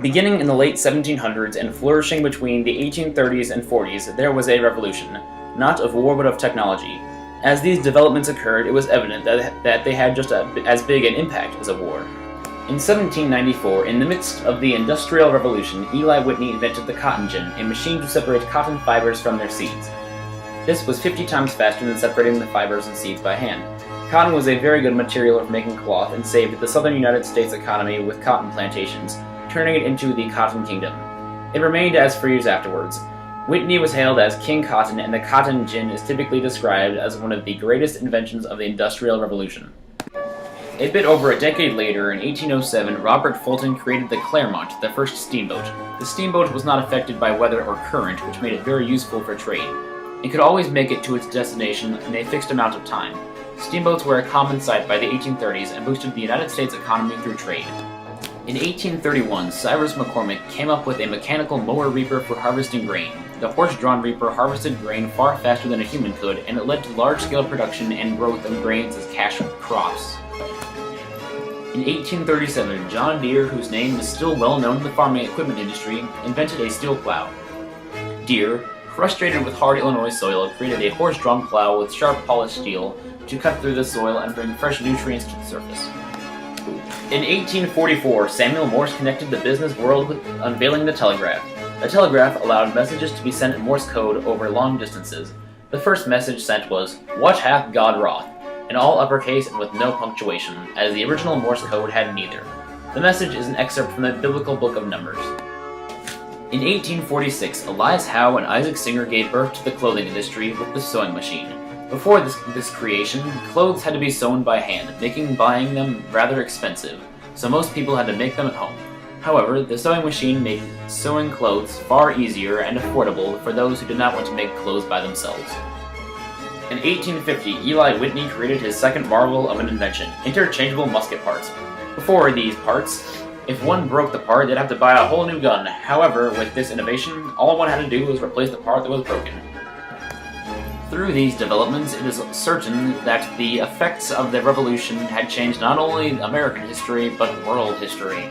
Beginning in the late 1700s and flourishing between the 1830s and 40s, there was a revolution, not of war but of technology. As these developments occurred, it was evident that they had just as big an impact as a war. In 1794, in the midst of the Industrial Revolution, Eli Whitney invented the cotton gin, a machine to separate cotton fibers from their seeds. This was 50 times faster than separating the fibers and seeds by hand. Cotton was a very good material for making cloth and saved the southern United States economy with cotton plantations, turning it into the Cotton Kingdom. It remained as for years afterwards. Whitney was hailed as King Cotton, and the cotton gin is typically described as one of the greatest inventions of the Industrial Revolution. A bit over a decade later, in 1807, Robert Fulton created the Clermont, the first steamboat. The steamboat was not affected by weather or current, which made it very useful for trade. It could always make it to its destination in a fixed amount of time. Steamboats were a common sight by the 1830s and boosted the United States economy through trade. In 1831, Cyrus McCormick came up with a mechanical mower reaper for harvesting grain. The horse-drawn reaper harvested grain far faster than a human could, and it led to large-scale production and growth of grains as cash crops. In 1837, John Deere, whose name is still well known in the farming equipment industry, invented a steel plow. Deere, frustrated with hard Illinois soil, created a horse-drawn plow with sharp polished steel to cut through the soil and bring fresh nutrients to the surface. In 1844, Samuel Morse connected the business world with unveiling the telegraph. The telegraph allowed messages to be sent in Morse code over long distances. The first message sent was, "What hath God wrought?" in all uppercase and with no punctuation, as the original Morse code had neither. The message is an excerpt from the Biblical Book of Numbers. In 1846, Elias Howe and Isaac Singer gave birth to the clothing industry with the sewing machine. Before this creation, clothes had to be sewn by hand, making buying them rather expensive, so most people had to make them at home. However, the sewing machine made sewing clothes far easier and affordable for those who did not want to make clothes by themselves. In 1850, Eli Whitney created his second marvel of an invention, interchangeable musket parts. Before these parts, if one broke the part, they'd have to buy a whole new gun. However, with this innovation, all one had to do was replace the part that was broken. Through these developments, it is certain that the effects of the revolution had changed not only American history, but world history.